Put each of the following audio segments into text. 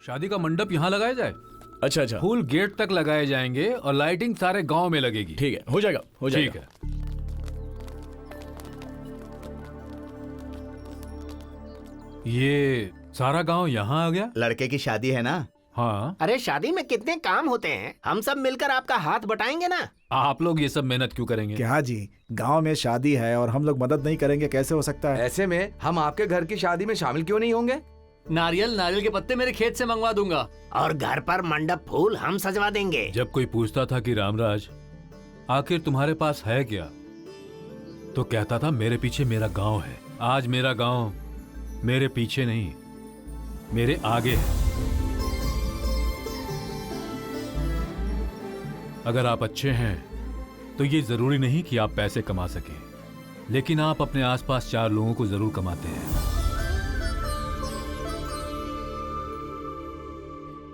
शादी का मंडप यहाँ लगाया जाए। अच्छा अच्छा, फूल गेट तक लगाए जाएंगे और लाइटिंग सारे गांव में लगेगी। ठीक है, हो जाएगा हो जाएगा। ठीक है। ये सारा गांव यहाँ आ गया। लड़के की शादी है ना। हाँ, अरे शादी में कितने काम होते हैं, हम सब मिलकर आपका हाथ बटाएंगे ना। आप लोग ये सब मेहनत क्यों करेंगे? क्या जी, गांव में शादी है और हम लोग मदद नहीं करेंगे, कैसे हो सकता है? ऐसे में हम आपके घर की शादी में शामिल क्यों नहीं होंगे? नारियल के पत्ते मेरे खेत से मंगवा दूंगा। और घर पर मंडप फूल हम सजवा देंगे। जब कोई पूछता था कि रामराज आखिर तुम्हारे पास है क्या, तो कहता था मेरे पीछे मेरा गांव है। आज मेरा गांव मेरे पीछे नहीं, मेरे आगे है। अगर आप अच्छे हैं तो ये जरूरी नहीं कि आप पैसे कमा सकें, लेकिन आप अपने आसपास 4 लोगों को जरूर कमाते हैं।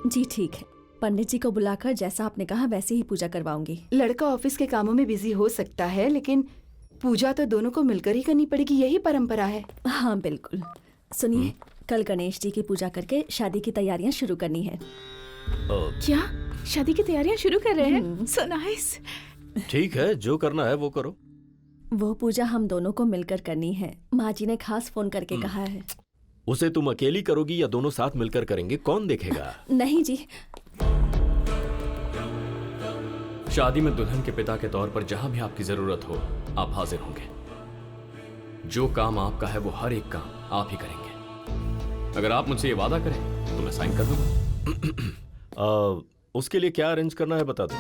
जी ठीक है, पंडित जी को बुलाकर जैसा आपने कहा वैसे ही पूजा करवाऊंगी। लड़का ऑफिस के कामों में बिजी हो सकता है, लेकिन पूजा तो दोनों को मिलकर ही करनी पड़ेगी, यही परंपरा है। हाँ बिल्कुल। सुनिए, कल गणेश जी की पूजा करके शादी की तैयारियां शुरू करनी है। क्या शादी की तैयारियां शुरू कर रहे हैं? So nice. ठीक है, जो करना है वो करो। वो पूजा हम दोनों को मिलकर करनी है। माँ जी ने खास फोन करके कहा है। उसे तुम अकेली करोगी या दोनों साथ मिलकर करेंगे, कौन देखेगा? नहीं जी, शादी में दुल्हन के पिता के तौर पर जहां भी आपकी जरूरत हो आप हाजिर होंगे। जो काम आपका है वो हर एक काम आप ही करेंगे। अगर आप मुझसे ये वादा करें तो मैं साइन कर दूंगा। उसके लिए क्या अरेंज करना है बता दो।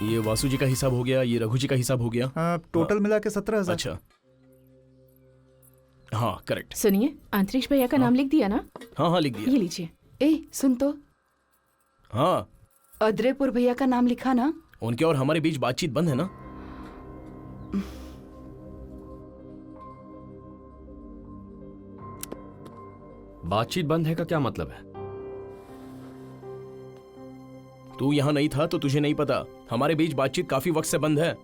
ये वासु जी का हिसाब हो गया, ये रघु जी का हिसाब हो गया। हाँ, टोटल मिला के 17,000। अच्छा, हाँ करेक्ट। सुनिए, अंतरिक्ष भैया का नाम लिख दिया ना? हाँ हाँ लिख ये दिया। लीजिए। ए सुन तो, हाँ, अद्रेपुर भैया का नाम लिखा ना? उनके और हमारे बीच बातचीत बंद है ना? बातचीत बंद है का क्या मतलब है? तू यहाँ नहीं था तो तुझे नहीं पता, हमारे बीच बातचीत काफी वक्त से बंद है।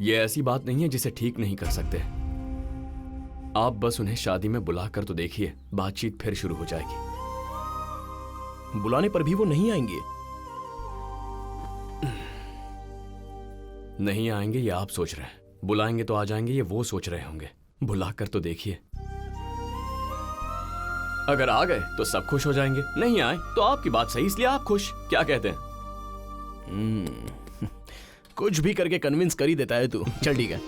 ये ऐसी बात नहीं है जिसे ठीक नहीं कर सकते। आप बस उन्हें शादी में बुला कर तो देखिए, बातचीत फिर शुरू हो जाएगी। बुलाने पर भी वो नहीं आएंगे। नहीं आएंगे ये आप सोच रहे हैं, बुलाएंगे तो आ जाएंगे ये वो सोच रहे होंगे। बुला कर तो देखिए, अगर आ गए तो सब खुश हो जाएंगे, नहीं आए तो आपकी बात सही इसलिए आप खुश। क्या कहते हैं? कुछ भी करके कन्विंस कर ही देता है तू। चल ठीक है।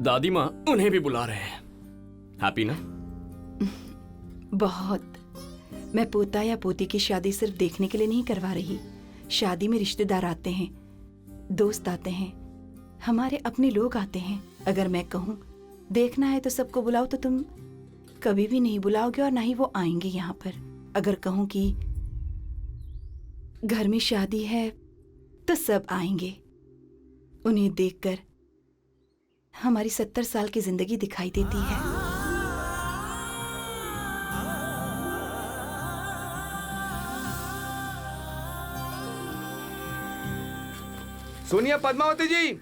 दादी माँ उन्हें भी बुला रहे हैं। हैप्पी ना? बहुत। मैं पोता या पोती की शादी सिर्फ देखने के लिए नहीं करवा रही। शादी में रिश्तेदार आते हैं, दोस्त आते हैं, हमारे अपने लोग आते हैं। अगर मैं कहूँ देखना है तो सबको बुलाओ तो तुम कभी भी नहीं बुलाओगे और ना ही वो आएंगे यहाँ पर। अगर कहूँ कि घर में शादी है तो सब आएंगे। उन्हें देखकर हमारी 70 साल की जिंदगी दिखाई देती है। सुनिए पद्मावती जी,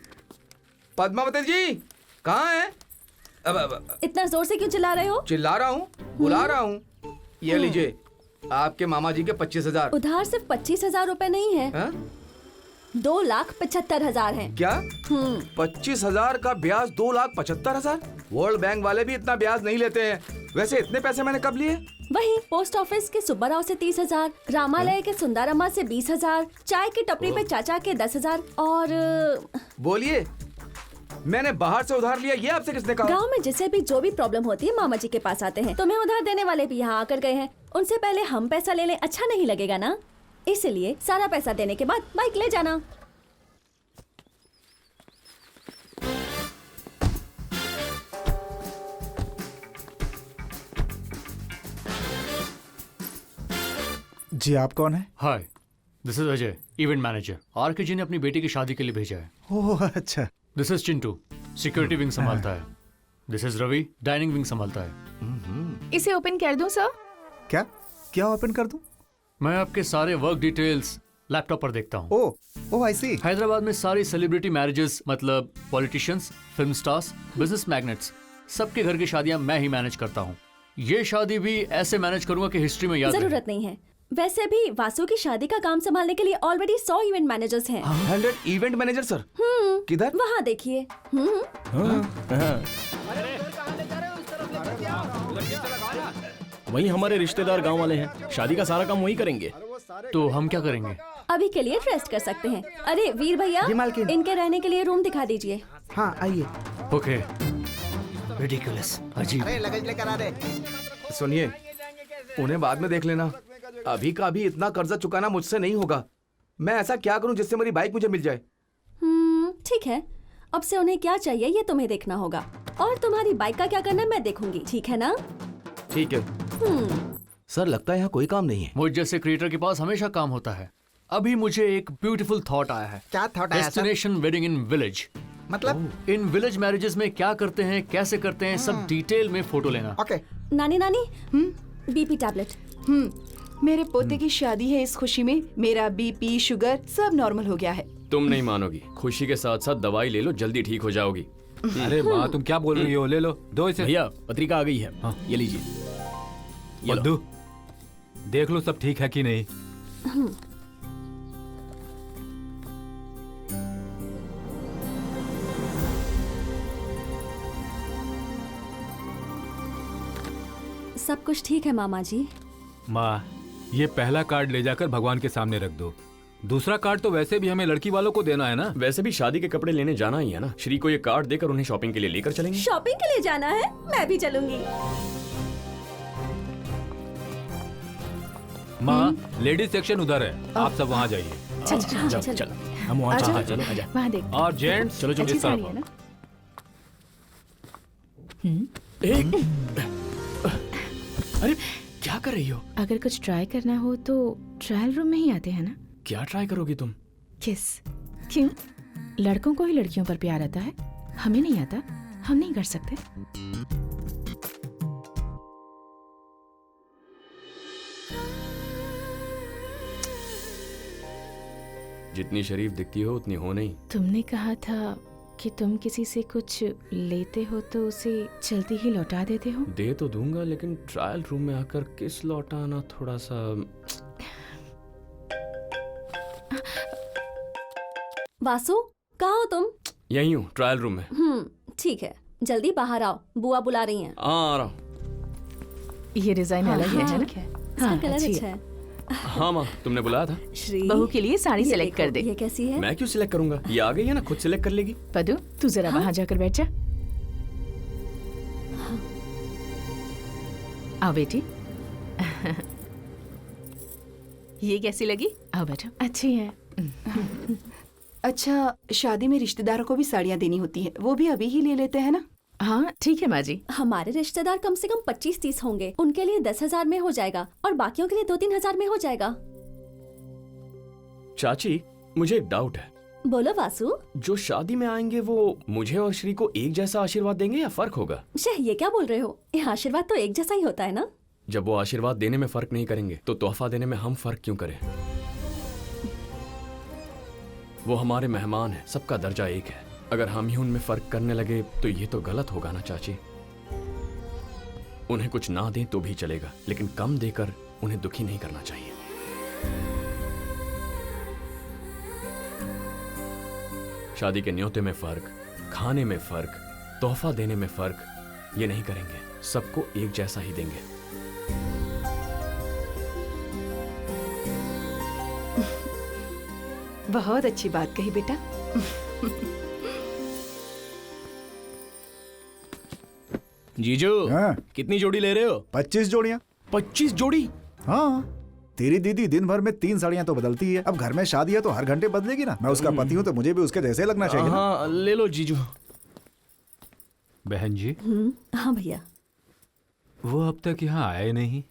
पद्मावती जी कहाँ है? अब इतना जोर से क्यों चिल्ला रहे हो? चिल्ला रहा हूँ, बुला रहा हूँ। ये लीजिए आपके मामा जी के 25,000। उधार सिर्फ 25,000 रुपए नहीं है, 2,75,000 है। क्या? 25,000 का ब्याज 2,75,000? वर्ल्ड बैंक वाले भी इतना ब्याज नहीं लेते हैं। वैसे इतने पैसे मैंने कब लिए? वही पोस्ट ऑफिस के सुब्बाराव से 30,000, ग्रामालय के सुंदरम्मा से 20,000, चाय की टपरी पे चाचा के 10,000 और बोलिए मैंने बाहर से उधार लिया, ये आपसे किसने कहा? गांव में जिसे भी जो भी प्रॉब्लम होती है मामा जी के पास आते हैं। तुम्हें उधार देने वाले भी यहाँ आकर गए हैं। उनसे पहले हम पैसा ले लें, अच्छा नहीं लगेगा ना? इसलिए सारा पैसा देने के बाद बाइक ले जाना। जी आप कौन है? Hi, this is Ajay, event manager. R K ji ने अपनी बेटी की शादी के लिए भेजा है। ओह अच्छा। This is Chintu, security wing संभालता है। This is Ravi, dining wing संभालता है। इसे ओपन कर दूं सर? क्या क्या ओपन कर दूं? मैं आपके सारे वर्क डिटेल्स लैपटॉप पर देखता हूँ। ओह आई सी। हैदराबाद में सारी सेलिब्रिटी मैरिजेस, मतलब politicians, film stars, business magnets, सबके घर की शादियां मैं ही मैनेज करता हूँ। ये शादी भी ऐसे मैनेज करूंगा कि हिस्ट्री में याद रहे। जरूरत नहीं है। वैसे भी वासु की शादी का काम संभालने के लिए ऑलरेडी 100 इवेंट मैनेजर्स हैं। 100 इवेंट मैनेजर सर? किधर? वहाँ देखिए। वही हमारे रिश्तेदार गांव वाले हैं, शादी का सारा काम वही करेंगे। तो हम क्या करेंगे? अभी के लिए रेस्ट कर सकते हैं। अरे वीर भैया, इनके रहने के लिए रूम दिखा दीजिए। हाँ आइए। ओके। रिडिकुलस, अजीब। लगेज लेकर आ रहे। सुनिए, उन्हें बाद में देख लेना। अभी का अभी इतना कर्जा चुकाना मुझसे नहीं होगा। मैं ऐसा क्या करूं जिससे मेरी बाइक मुझे मिल जाए? ठीक है, अब से उन्हें क्या चाहिए ये तुम्हें देखना होगा, और तुम्हारी बाइक का क्या करना मैं देखूंगी, ठीक है ना? ठीक है। सर लगता है यहाँ कोई काम नहीं है। मुझ जैसे क्रिएटर के पास हमेशा काम होता है। अभी मुझे एक ब्यूटीफुल थॉट आया है। क्या थॉट आया sir? Destination wedding in village. मतलब? इन विलेज मैरिजेस में क्या करते हैं, कैसे करते हैं, सब डिटेल में फोटो लेना। ओके। नानी नानी, बीपी टैबलेट। मेरे पोते की शादी है, इस खुशी में मेरा बीपी, शुगर सब नॉर्मल हो गया है। तुम नहीं मानोगी, खुशी के साथ साथ दवाई ले लो, जल्दी ठीक हो जाओगी। अरे वाह, तुम क्या बोल रही हो? ले लो, दो इसे। भैया पत्रिका आ गई है। हाँ। ये लीजिए। ये लो। मद्दू, देख लो सब ठीक है कि नहीं। सब कुछ ठीक है मामा जी। माँ, ये पहला कार्ड ले जाकर भगवान के सामने रख दो। दूसरा कार्ड तो वैसे भी हमें लड़की वालों को देना है ना। वैसे भी शादी के कपड़े लेने जाना ही है ना। श्री को ये कार्ड देकर उन्हें शॉपिंग के लिए लेकर चलेंगे। शॉपिंग के लिए जाना है? मैं भी चलूंगी। माँ, लेडीज सेक्शन उधर है, आप सब वहाँ जाइए। चल हम वहाँ चलते। चलो आजा। वहाँ देख, और जेंट्स चलो चलो अच्छी इस साड़ी तरफ है ना? अरे क्या कर रही हो? अगर कुछ ट्राई करना हो तो ट्रायल रूम में ही आते हैं ना? क्या ट्राई करोगी तुम? किस? क्यों? लड़कों को ही लड़कियों पर प्यार आता है, हमें नहीं आता, हम नहीं कर सकते? जितनी शरीफ दिखती हो उतनी हो नहीं। तुमने कहा था कि तुम किसी से कुछ लेते हो तो उसे जल्दी ही लौटा देते हो। दे तो दूंगा, लेकिन ट्रायल रूम में आकर किस लौटाना थोड़ा सा। वासु, कहाँ हो तुम? यही हूँ, ट्रायल रूम में। ठीक है, जल्दी बाहर आओ, बुआ बुला रही हैं। आ रहा हूँ। ये डिजाइन अलग है ना? ठीक है, इसका कलर अच्छी अच्छा है। है। हाँ माँ, तुमने बुलाया था। श्री, बहू के लिए साड़ी ये सिलेक्ट कर देखो, दे। ये कैसी है? मैं क्यों सिलेक्ट करूंगा? ये आ गई है ना, खुद सिलेक्ट कर लेगी। पदू, तू जरा वहां जाकर बैठ जा। आओ बेटी। ये कैसी लगी? आओ बैठो। अच्छी है। अच्छा, शादी में रिश्तेदारों को भी साड़ियाँ देनी होती है, वो भी अभी ही ले लेते हैं ना? हाँ ठीक है माँ जी। हमारे रिश्तेदार कम से कम 25-30 होंगे। उनके लिए 10,000 में हो जाएगा और बाकियों के लिए 2-3 हजार में हो जाएगा। चाची, मुझे एक डाउट है। बोलो वासु। जो शादी में आएंगे वो मुझे और श्री को एक जैसा आशीर्वाद देंगे या फर्क होगा? ये क्या बोल रहे हो? ये आशीर्वाद तो एक जैसा ही होता है ना। जब वो आशीर्वाद देने में फर्क नहीं करेंगे तो तोहफा देने में हम फर्क क्यों करें? वो हमारे मेहमान हैं, सबका दर्जा एक है। अगर हम ही उनमें फर्क करने लगे तो ये तो गलत होगा ना चाची। उन्हें कुछ ना दें तो भी चलेगा, लेकिन कम देकर उन्हें दुखी नहीं करना चाहिए। शादी के न्योते में फर्क, खाने में फर्क, तोहफा देने में फर्क, ये नहीं करेंगे। सबको एक जैसा ही देंगे। बहुत अच्छी बात कही बेटा। जीजू हाँ। कितनी जोड़ी ले रहे हो? 25 जोड़ियाँ। 25 जोड़ी? हाँ, तेरी दीदी दिन भर में 3 साड़ियाँ तो बदलती है। अब घर में शादी है तो हर घंटे बदलेगी ना। मैं उसका पति हूँ तो मुझे भी उसके जैसे लगना चाहिए ना। हाँ ले लो जीजू। बहन जी, हाँ भैया। वो अब तक यहाँ आए नहीं।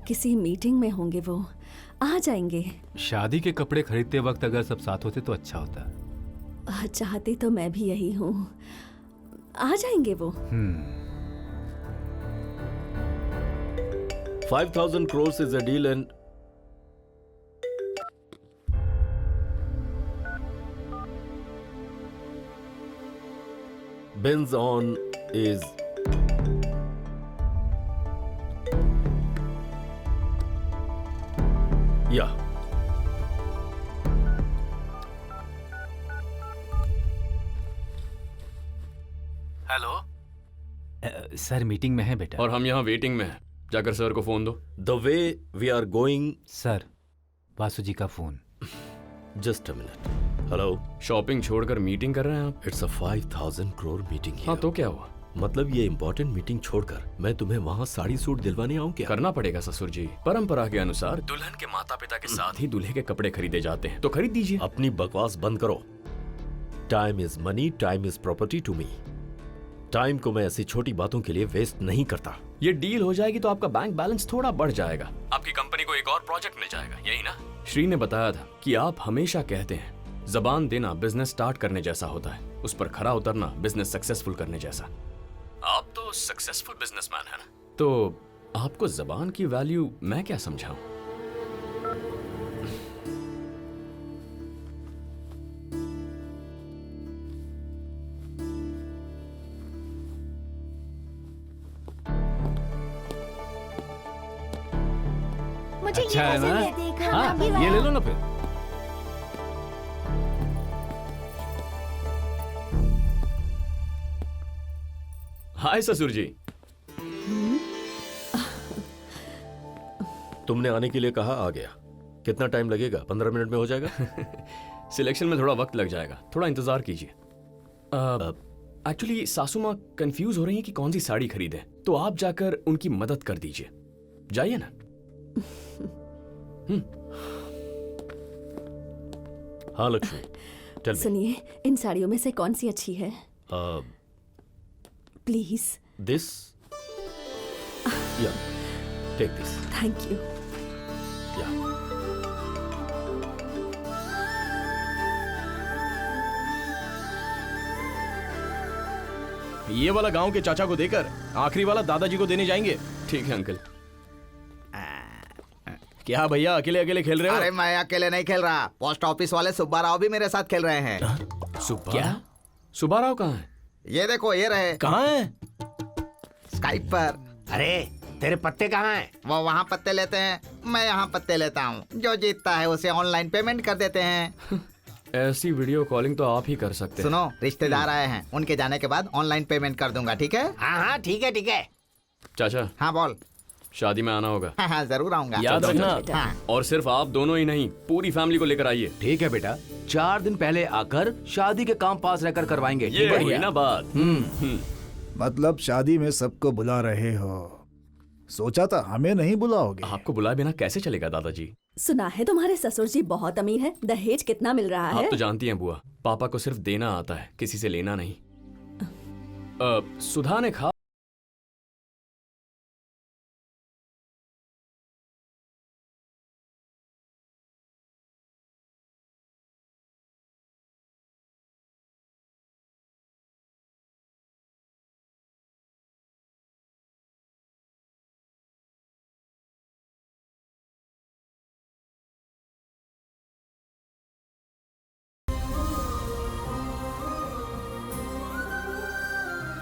किसी मीटिंग में होंगे वो, आ जाएंगे। शादी के कपड़े खरीदते वक्त अगर सब साथ होते तो अच्छा होता। चाहती तो मैं भी यही हूँ, आ जाएंगे वो। 5,000 crores is a deal and Ben's on is yeah. Hello sir, meeting में है बेटा। और हम यहाँ वेटिंग में हैं। जाकर सर को फोन दो। The way we are going, sir, Vasu ji का phone. just a minute. Hello. Shopping छोड़कर मीटिंग कर रहे हैं आप? It's a 5,000 crore meeting here. हाँ तो क्या हुआ? मतलब ये इम्पोर्टेंट मीटिंग छोड़कर मैं तुम्हें वहाँ साड़ी सूट दिलवाने आऊँ क्या? करना पड़ेगा ससुर जी। परंपरा के अनुसार दुल्हन के माता पिता के साथ ही दूल्हे के कपड़े खरीदे जाते हैं, तो खरीद दीजिए। अपनी बकवास बंद करो। Time is money, time is property to me. Time को मैं ऐसी छोटी बातों के लिए वेस्ट नहीं करता। ये डील हो जाएगी तो आपका बैंक बैलेंस थोड़ा बढ़ जाएगा, आपकी कंपनी को एक और प्रोजेक्ट मिल जाएगा, यही ना? श्री ने बताया था कि आप हमेशा कहते हैं जबान देना बिजनेस स्टार्ट करने जैसा होता है, उस पर खरा उतरना बिजनेस सक्सेसफुल करने जैसा। आप तो सक्सेसफुल बिजनेसमैन है ना, तो आपको जबान की वैल्यू मैं क्या समझाऊं? मुझे अच्छा है ना? हाँ, ये ले लो ना फिर। हाय ससुर जी। तुमने आने के लिए कहा, आ गया। कितना टाइम लगेगा? 15 मिनट में हो जाएगा? सिलेक्शन में थोड़ा वक्त लग जाएगा, थोड़ा इंतजार कीजिए। एक्चुअली सासू माँ कंफ्यूज हो रही हैं कि कौन सी साड़ी खरीदें, तो आप जाकर उनकी मदद कर दीजिए। जाइए ना। हाँ लक्ष्मी, टेल मी। सुनिए, इन साड़ियों में से कौन सी अच्छी है? प्लीज। दिस या टेक दिस। Thank you. या ये वाला गांव के चाचा को देकर आखिरी वाला दादाजी को देने जाएंगे। ठीक है अंकल। क्या भैया अकेले अकेले खेल रहे हो? अरे मैं अकेले नहीं खेल रहा, पोस्ट ऑफिस वाले सुब्बा राव भी मेरे साथ खेल रहे हैं। क्या? सुब्बा राव कहाँ है? ये देखो, ये रहे। कहाँ है? स्काइप पर। अरे तेरे पत्ते कहाँ हैं? वो वहाँ पत्ते लेते हैं, मैं यहाँ पत्ते लेता हूँ। जो जीतता है उसे ऑनलाइन पेमेंट कर देते हैं। ऐसी वीडियो कॉलिंग तो आप ही कर सकते हैं। सुनो, रिश्तेदार आए हैं, उनके जाने के बाद ऑनलाइन पेमेंट कर दूंगा, ठीक है? हाँ हाँ ठीक है ठीक है। चाचा, हाँ बोल। शादी में आना होगा। हाँ हाँ जरूर आऊंगा। याद रखना। हाँ। और सिर्फ आप दोनों ही नहीं, पूरी फैमिली को लेकर आइए। ठीक है बेटा, 4 दिन पहले आकर शादी के काम पास रहकर करवाएंगे। ये हुई ना बात। मतलब शादी में सबको बुला रहे हो? सोचा था हमें नहीं बुलाओगे। आपको बुलाए बिना कैसे चलेगा दादाजी? सुना है तुम्हारे ससुर जी बहुत अमीर है, दहेज कितना मिल रहा है? आप तो जानती हैं बुआ, पापा को सिर्फ देना आता है, किसी से लेना नहीं। सुधा ने खा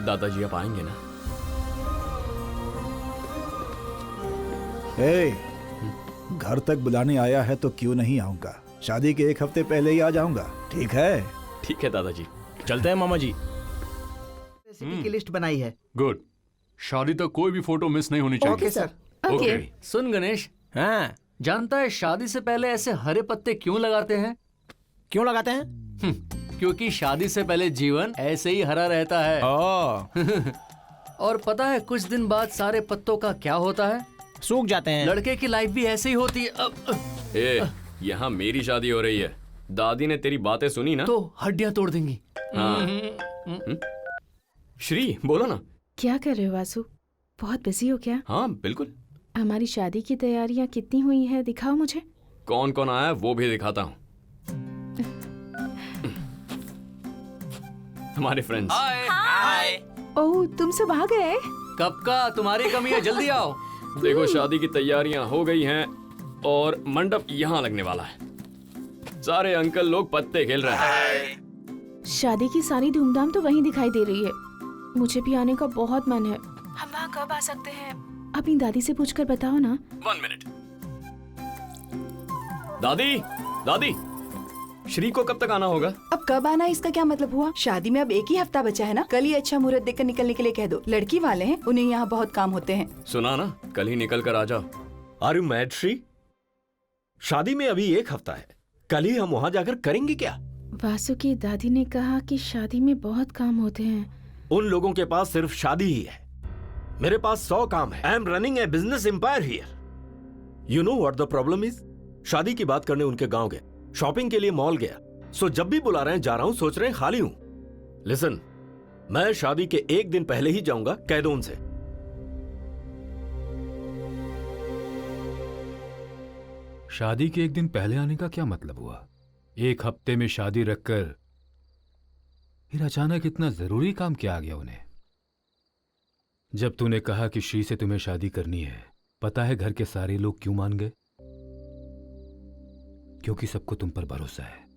दादाजी आप आएंगे ना? घर तक बुलाने आया है तो क्यों नहीं आऊंगा। शादी के 1 हफ्ते पहले ही आ जाऊंगा, ठीक है? ठीक है दादाजी। चलते हैं मामा जी। रेसिपी की लिस्ट बनाई है। गुड। शादी तक कोई भी फोटो मिस नहीं होनी चाहिए। Okay sir. ओके। सुन गणेश, हाँ, जानता है शादी से पहले ऐसे हरे पत्ते क्यों लगाते हैं? क्यों लगाते हैं? क्योंकि शादी से पहले जीवन ऐसे ही हरा रहता है। और पता है कुछ दिन बाद सारे पत्तों का क्या होता है? सूख जाते हैं। लड़के की लाइफ भी ऐसे ही होती है। यहाँ मेरी शादी हो रही है। दादी ने तेरी बातें सुनी ना तो हड्डियां तोड़ देंगी। हाँ। श्री बोलो ना। क्या कर रहे हो वासु? बहुत बिजी हो क्या? हाँ बिल्कुल। हमारी शादी की तैयारियां कितनी हुई है, दिखाओ मुझे। कौन कौन आया है वो भी दिखाता हूँ। हमारे फ्रेंड्स। ओह, तुम सब आ गए? कब का? तुम्हारी कमी है, जल्दी आओ। देखो शादी की तैयारियां हो गई हैं और मंडप यहाँ लगने वाला है। सारे अंकल लोग पत्ते खेल रहे हैं। शादी की सारी धूमधाम तो वहीं दिखाई दे रही है। मुझे भी आने का बहुत मन है। हम वहाँ कब आ सकते हैं? अपनी दादी से पूछकर बताओ ना। 1 मिनट। दादी, दादी, श्री को कब तक आना होगा? अब कब आना इसका क्या मतलब हुआ? शादी में अब एक ही हफ्ता बचा है ना। कल ही अच्छा मुहूर्त देखकर निकलने के लिए कह दो। लड़की वाले हैं, उन्हें यहाँ बहुत काम होते हैं। सुना ना, कल ही निकल कर आ जाओ। Are you mad Shri? शादी में अभी 1 हफ्ता है। कल ही हम वहाँ जाकर करेंगे क्या? वासु की दादी ने कहा कि शादी में बहुत काम होते हैं। उन लोगों के पास सिर्फ शादी ही है। मेरे पास 100 काम है। I am running a business empire here. You know what the problem is? शादी की बात करने उनके गांव गया, शॉपिंग के लिए मॉल गया। सो जब भी बुला रहे हैं जा रहा हूं, सोच रहे हैं खाली हूं। लिसन, मैं शादी के 1 दिन पहले ही जाऊंगा, कह दो उनसे। शादी के 1 दिन पहले आने का क्या मतलब हुआ? 1 हफ्ते में शादी रखकर फिर अचानक इतना जरूरी काम क्या आ गया उन्हें? जब तूने कहा कि श्री से तुम्हें शादी करनी है, पता है घर के सारे लोग क्यों मान गए? क्योंकि सबको तुम पर भरोसा है।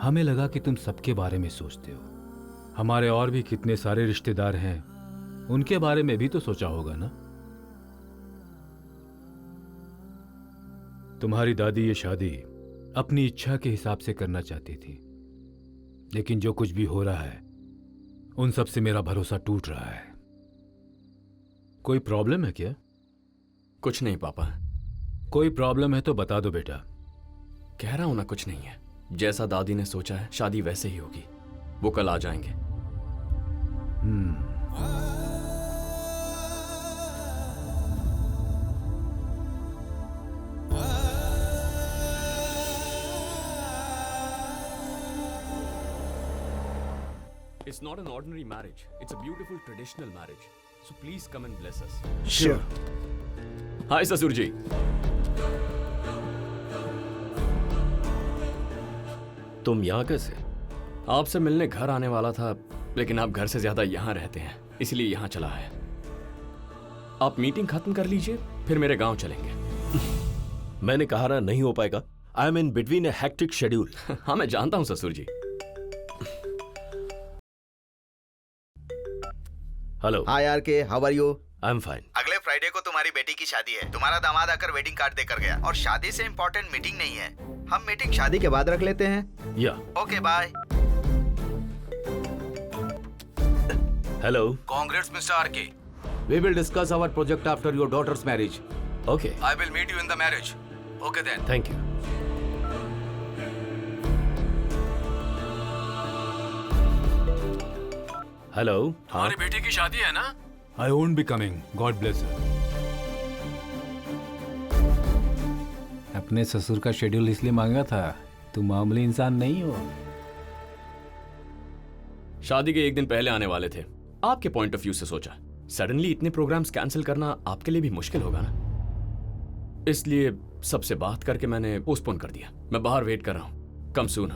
हमें लगा कि तुम सबके बारे में सोचते हो। हमारे और भी कितने सारे रिश्तेदार हैं, उनके बारे में भी तो सोचा होगा ना। तुम्हारी दादी ये शादी अपनी इच्छा के हिसाब से करना चाहती थी, लेकिन जो कुछ भी हो रहा है उन सब से मेरा भरोसा टूट रहा है। कोई प्रॉब्लम है क्या? कुछ नहीं पापा। कोई प्रॉब्लम है तो बता दो बेटा। कह रहा हूं ना, कुछ नहीं है। जैसा दादी ने सोचा है शादी वैसे ही होगी। वो कल आ जाएंगे। It's not an ordinary marriage. It's a beautiful traditional marriage. So please come and bless us. Sure. Hi ससुर जी। तुम यहाँ कैसे? आपसे मिलने घर आने वाला था, लेकिन आप घर से ज्यादा यहाँ रहते हैं, इसलिए यहाँ चला है। आप मीटिंग खत्म कर लीजिए, फिर मेरे गांव चलेंगे। मैंने कहा ना, नहीं हो पाएगा। I am in between a hectic schedule. हाँ मैं जानता हूँ ससुर जी। Hello. Hi R K, how are you? I am fine. अगले फ्राइडे को तुम्हारी बेटी की शादी है। तुम्हारा दामाद आकर वेडिंग कार्ड देकर गया, और शादी से इम्पोर्टेंट मीटिंग नहीं है। हम मीटिंग शादी के बाद रख लेते हैं। या okay bye. Hello. Congrats, Mr. RK. We will discuss our project after your daughter's marriage. Okay. I will meet you in the marriage. Okay then. Thank you. Hello. तुम्हारी बेटी की शादी है ना? I won't be coming, God bless you. अपने ससुर का schedule इसलिए मांगा था, तुम मामूली इंसान नहीं हो। शादी के 1 दिन पहले आने वाले थे। आपके पॉइंट ऑफ व्यू से सोचा, सडनली इतने प्रोग्राम्स कैंसिल करना आपके लिए भी मुश्किल होगा ना, इसलिए सबसे बात करके मैंने पोस्टपोन कर दिया। मैं बाहर वेट कर रहा हूं, कम सून।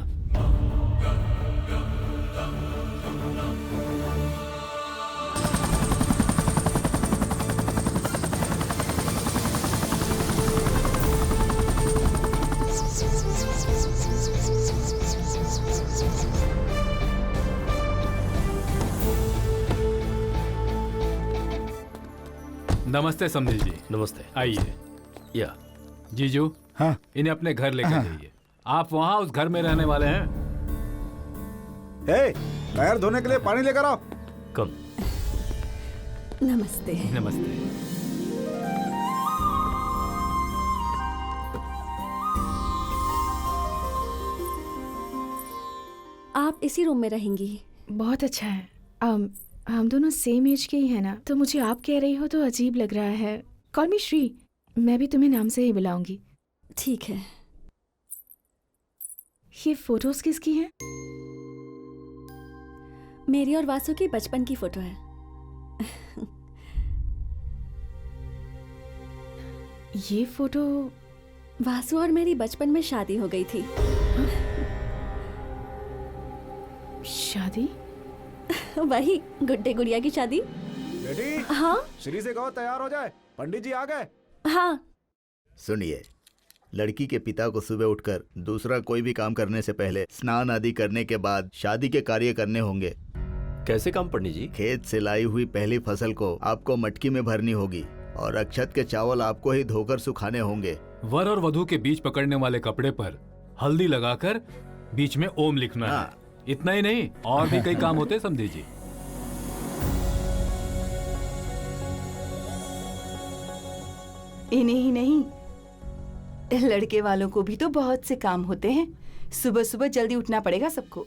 नमस्ते समधिल जी। नमस्ते। आइए। या जीजू, हाँ इन्हें अपने घर लेकर जाइए। आप वहाँ उस घर में रहने वाले हैं। ए, पैर धोने के लिए पानी लेकर आओ। कम। नमस्ते। नमस्ते। इसी रूम में रहेंगी। बहुत अच्छा है। हम दोनों सेम एज के ही हैं ना, तो मुझे आप कह रही हो तो अजीब लग रहा है। कॉल मी श्री, मैं भी तुम्हें नाम से ही बुलाऊंगी। ठीक है। ये फोटोज किसकी हैं? मेरी और वासु की बचपन की फोटो है। ये फोटो वासु और मेरी बचपन में शादी हो गई थी। शादी? वही गुड्डे गुड़िया की शादी। बेटी, हाँ श्री से कहो तैयार हो जाए, पंडित जी आ गए। हाँ। सुनिए, लड़की के पिता को सुबह उठकर दूसरा कोई भी काम करने से पहले स्नान आदि करने के बाद शादी के कार्य करने होंगे। कैसे काम पंडित जी? खेत से लाई हुई पहली फसल को आपको मटकी में भरनी होगी और अक्षत के चावल आपको ही धोकर सुखाने होंगे। वर और वधू के बीच पकड़ने वाले कपड़े पर हल्दी लगाकर बीच में ओम लिखना है। इतना ही नहीं, और भी कई काम होते हैं समझे जी। इन्हें ही नहीं, लड़के वालों को भी तो बहुत से काम होते हैं। सुबह सुबह जल्दी उठना पड़ेगा सबको।